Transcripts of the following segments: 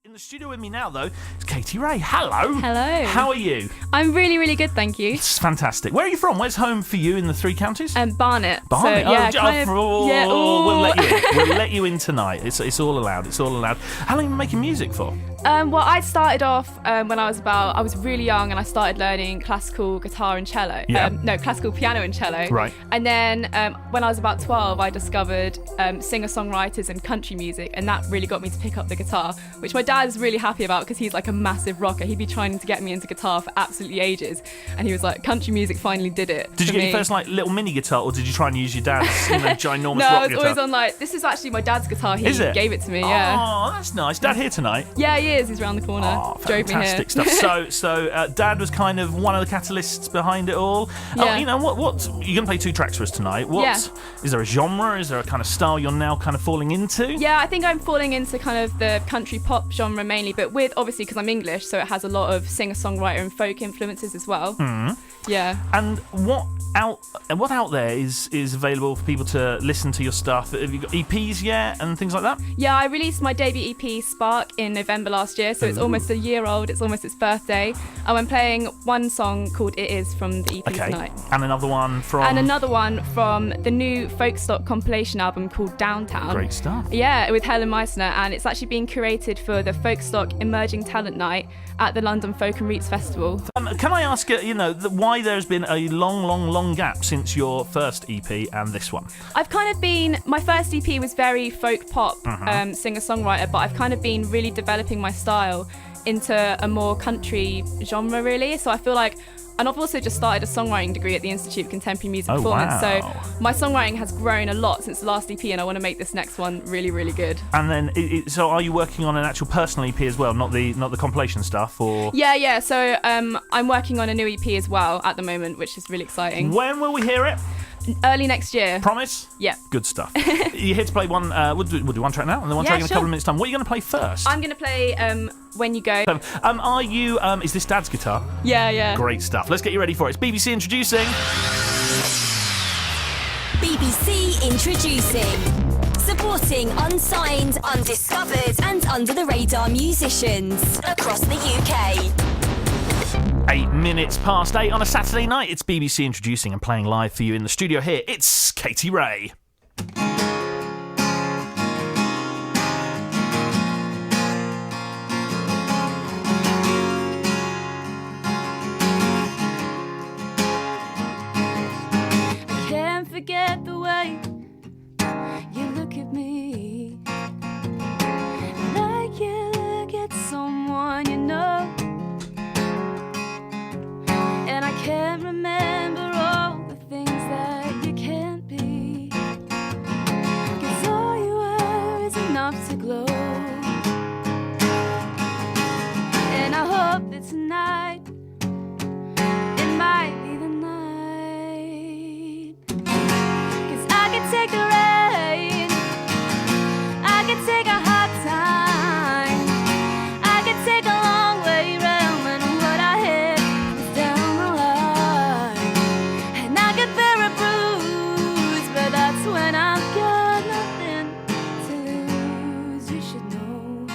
In the studio with me now, though, is Kaity Rae. Hello. Hello. How are you? I'm really, really good, thank you. It's fantastic. Where are you from? Where's home for you in the three counties? Barnet. Barnet. So, yeah, we'll let you in. We'll let you in tonight. It's all allowed. It's all allowed. How long have you been making music for? Well, I started off when I was really young, and I started learning classical guitar and cello. Yeah. Classical piano and cello. Right. And then when I was about 12, I discovered singer-songwriters and country music, and that really got me to pick up the guitar, which my dad is really happy about because he's like a massive rocker. He'd be trying to get me into guitar for absolutely ages, and he was like, country music finally did it. Did you get me. your first like little mini guitar, or did you try and use your dad's ginormous No, rock I was guitar? always on like, this is actually my dad's guitar. He Is it? gave it to me. Yeah. Oh, that's nice. Dad here tonight? Yeah, he is. He's around the corner. Oh, Drove me here. fantastic stuff. So Dad was kind of one of the catalysts behind it all. Yeah. Oh, you know what? You're gonna play two tracks for us tonight. Is there a genre? Is there a kind of style you're now kind of falling into? Yeah, I think I'm falling into kind of the country pop genre mainly, but with obviously because I'm English, so it has a lot of singer-songwriter and folk influences as well. Yeah. And what out there is available for people to listen to your stuff? Have you got EPs yet and things like that? Yeah, I released my debut EP Spark in November last year, so it's almost a year old. It's almost its birthday. And I'm playing one song called It Is from the EP tonight. And another one from? And another one from the new folk stock compilation album called Downtown. Great stuff. Yeah, with Helen Meissner, and it's actually being curated for the Folk Stock Emerging Talent Night at the London Folk and Roots Festival. Can I ask why there's been a long gap since your first EP and this one? I've kind of been, my first EP was very folk pop singer-songwriter, but I've kind of been really developing my style into a more country genre really. So I feel like, and I've also just started a songwriting degree at the Institute of Contemporary Music Performance. Wow. So my songwriting has grown a lot since the last EP, and I want to make this next one really, really good. And then, so are you working on an actual personal EP as well, not the compilation stuff, or? Yeah. So I'm working on a new EP as well at the moment, which is really exciting. When will we hear it? Early next year. Promise? Yeah. Good stuff. You're here to play one. We'll do one track now, and then one track in a couple of minutes' time. What are you going to play first? I'm going to play When You Go. Are you? Is this Dad's guitar? Yeah. Great stuff. Let's get you ready for it. It's BBC introducing. BBC introducing. Supporting unsigned, undiscovered, and under the radar musicians across the UK. 8 minutes past 8 on a Saturday night. It's BBC introducing and playing live for you in the studio here. It's Kaity Rae. I can't forget the way you look at me, like you look at someone you know. And I can't remember all the things that you can't be, 'cause all you are is enough to glow. And I hope that tonight it might be the night, 'cause I can take the rain, I can take a hard time, I can take a long way round, and what I hit is down the line. And I can bear a bruise, but that's when I've got nothing to lose. You should know,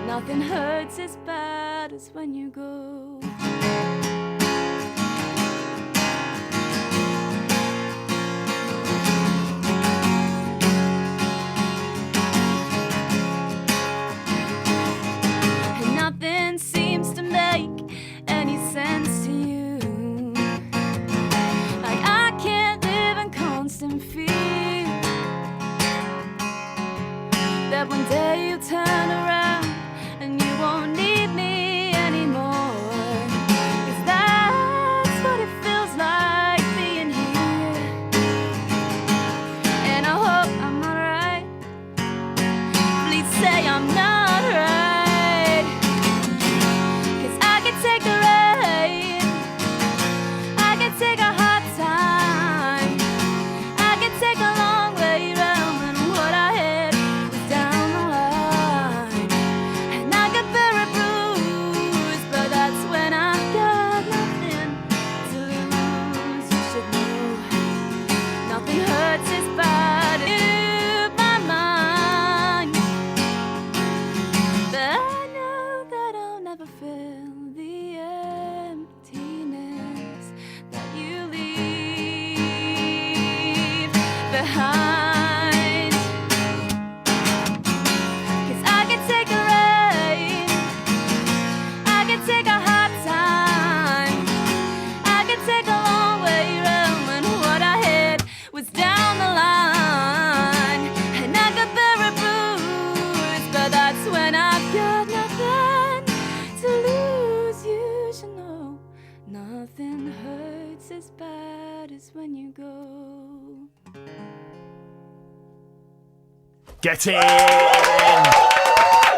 nothing hurts as bad as when you go. And nothing seems to make any sense to you. Like I can't live in constant fear that one day you'll turn around and you won't need me anymore. nothing hurts as bad as when you go. Get in!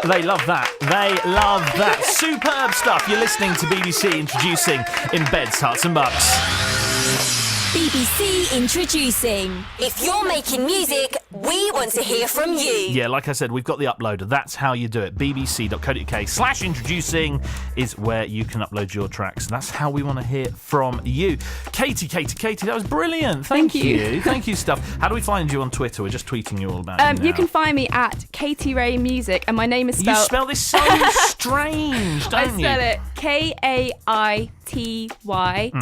They love that. They love that. Superb stuff. You're listening to BBC introducing In Beds, Hearts and Bucks. BBC introducing. If you're making music, we want to hear from you. Yeah, like I said, we've got the uploader. That's how you do it. bbc.co.uk/introducing is where you can upload your tracks. That's how we want to hear from you. Katie, that was brilliant. Thank you. Thank you, stuff. How do we find you on Twitter? We're just tweeting you all about you now. You can find me at Kaity Rae Music, and my name is spelled... You spell this so strange, don't you? I spell it Kaity Rae.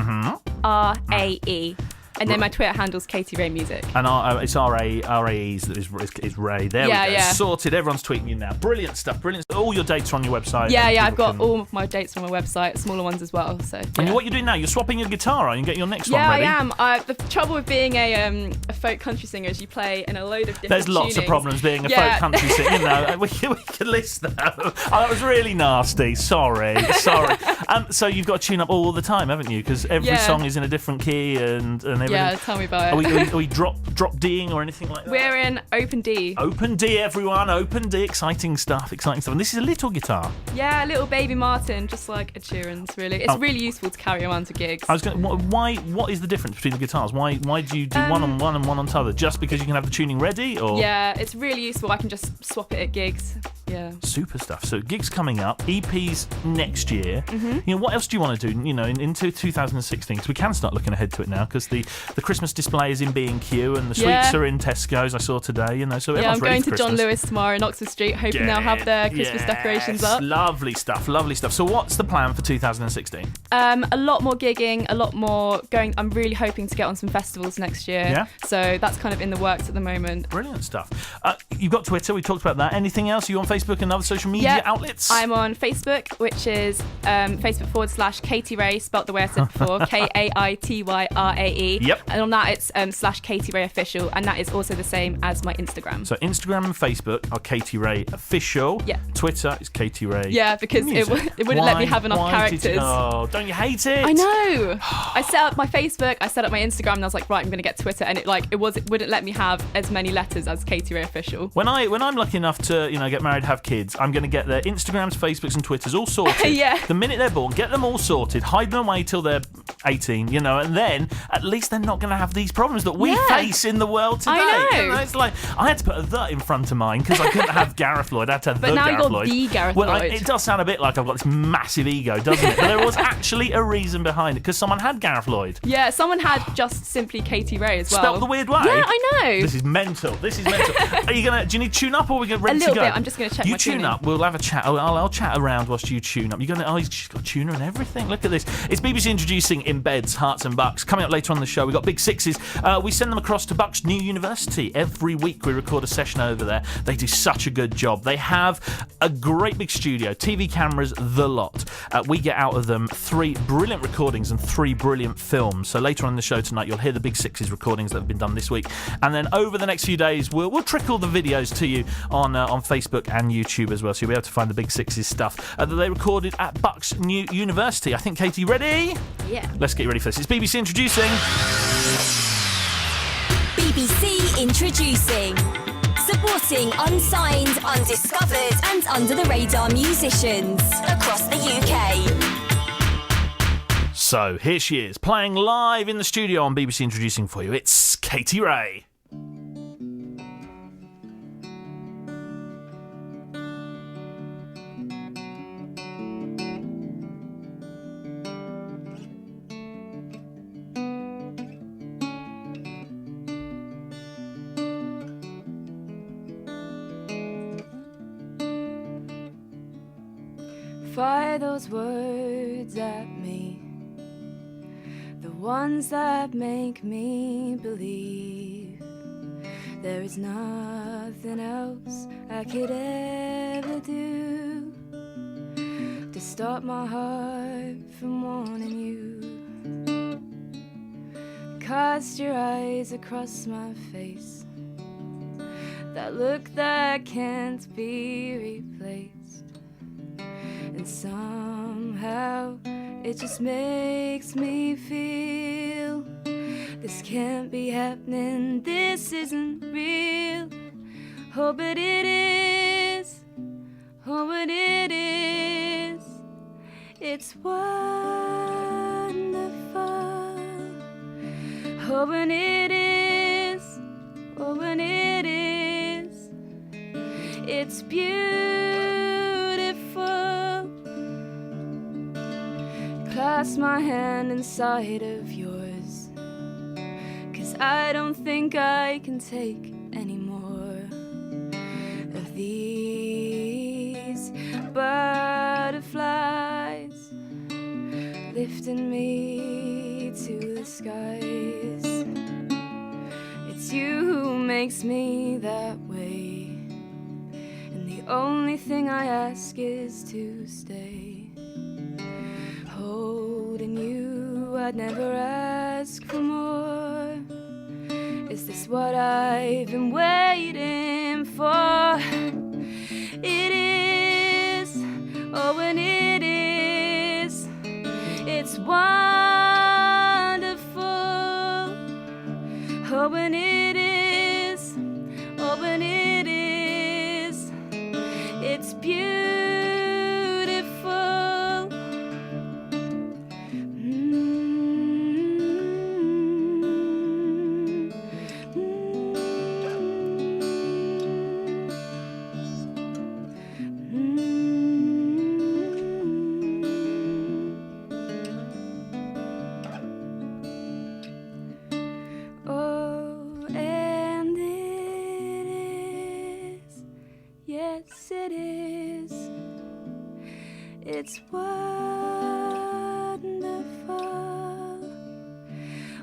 And then my Twitter handle's Kaity Rae Music. And it's R-A-E is Ray. There we go. Sorted. Everyone's tweeting you now. Brilliant stuff. Brilliant. All your dates are on your website. Yeah, I've got all of my dates on my website, smaller ones as well. So. Yeah. And what you're doing now, you're swapping your guitar on and get your next one ready. Yeah, I am. The trouble with being a folk country singer is you play in a load of different There's lots of problems being a folk country singer. You know, we could list that. Oh, that was really nasty. Sorry. So you've got to tune up all the time, haven't you? Because every song is in a different key and everything. Yeah, tell me about it. Are we drop D'ing or anything like that? We're in open D. Open D, everyone. Open D. Exciting stuff. And this is a little guitar. Yeah, a little baby Martin, just like Ed Sheeran's, really. It's really useful to carry around to gigs. I was going. What is the difference between the guitars? Why do you do one on one and one on t'other? Just because you can have the tuning ready, or? Yeah, it's really useful. I can just swap it at gigs. Yeah. Super stuff. So gigs coming up, EPs next year. Mm-hmm. You know, what else do you want to do? You know, into 2016, because we can start looking ahead to it now, because the Christmas display is in B&Q and the sweets are in Tesco's. I saw today. You know, so everyone's ready for Christmas. I'm going to John Lewis tomorrow in Oxford Street, hoping they'll have their Christmas decorations up. Lovely stuff. So what's the plan for 2016? A lot more gigging, a lot more going. I'm really hoping to get on some festivals next year. Yeah. So that's kind of in the works at the moment. Brilliant stuff. You've got Twitter. We talked about that. Anything else? Are you on Facebook and other social media outlets? I'm on Facebook, which is Facebook.com/Kaity Rae, spelt the way I said before, Kaity Rae. Yep. And on that, it's /Kaity Rae Official, and that is also the same as my Instagram. So Instagram and Facebook are Kaity Rae Official. Yeah. Twitter is Kaity Rae. Yeah, because it wouldn't let me have enough characters. Don't you hate it? I know. I set up my Facebook, I set up my Instagram, and I was like, right, I'm going to get Twitter, and it wouldn't let me have as many letters as Kaity Rae Official. When I'm lucky enough to get married, have kids, I'm going to get their Instagrams, Facebooks, and Twitters all sorted. Yeah. The minute they're born, get them all sorted, hide them away till they're 18, and then at least they're not going to have these problems that we face in the world today. I know. It's like I had to put a "the" in front of mine because I couldn't have Gareth Lloyd. I had to have but now Gareth you've got Lloyd. the Gareth Well, Lloyd. It does sound a bit like I've got this massive ego, doesn't it? But there was actually a reason behind it because someone had Gareth Lloyd. Yeah, someone had just simply Kaity Rae as well. Spelt the weird way. Yeah, I know. This is mental. Do you need tune up or are we ready to go? A little bit. I'm just going to check you my tuning. You tune up. We'll have a chat. I'll chat around whilst you tune up. She's got a tuner and everything. Look at this. It's BBC introducing In Beds, Hearts and Bucks. Coming up later on the show, we've got Big Sixes. We send them across to Bucks New University. Every week we record a session over there. They do such a good job. They have a great big studio, TV cameras, the lot. We get out of them 3 brilliant recordings and 3 brilliant films. So later on in the show tonight, you'll hear the Big Sixes recordings that have been done this week. And then over the next few days, we'll trickle the videos to you on Facebook and YouTube as well. So you'll be able to find the Big Sixes stuff that they recorded at Bucks New University. I think, Katie, ready? Yeah. Let's get you ready for this. It's BBC introducing... BBC introducing. Supporting unsigned, undiscovered and under-the-radar musicians across the UK. So here she is, playing live in the studio on BBC introducing for you. It's Kaity Rae. Fire those words at me, the ones that make me believe there is nothing else I could ever do to stop my heart from wanting you. Cast your eyes across my face, that look that can't be replaced. And somehow It just makes me feel this can't be happening, this isn't real. Oh, but it is. Oh, but it is. It's wonderful. Oh, but it is. Oh, but it is. It's beautiful. Clasp my hand inside of yours, 'cause I don't think I can take any more of these butterflies lifting me to the skies. It's you who makes me that way, and the only thing I ask is to stay. Holding you, I'd never ask for more. Is this what I've been waiting for? It is, oh, and it is. It's wonderful. Oh, and it is, oh, and it is. It's beautiful. Oh, and it is. Yes, it is. It's wonderful.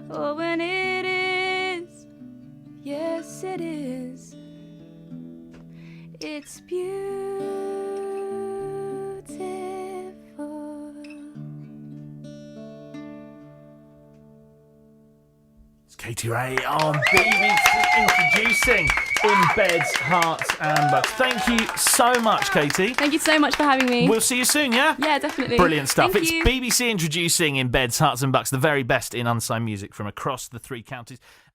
Oh, and it is. Yes, it is. It's beautiful. It's Kaity Rae on BBC introducing In Beds, Hearts and Bucks. Thank you so much, Kaity. Thank you so much for having me. We'll see you soon, yeah? Yeah, definitely. Brilliant stuff. Thank It's you. BBC introducing In Beds, Hearts and Bucks, the very best in unsigned music from across the three counties.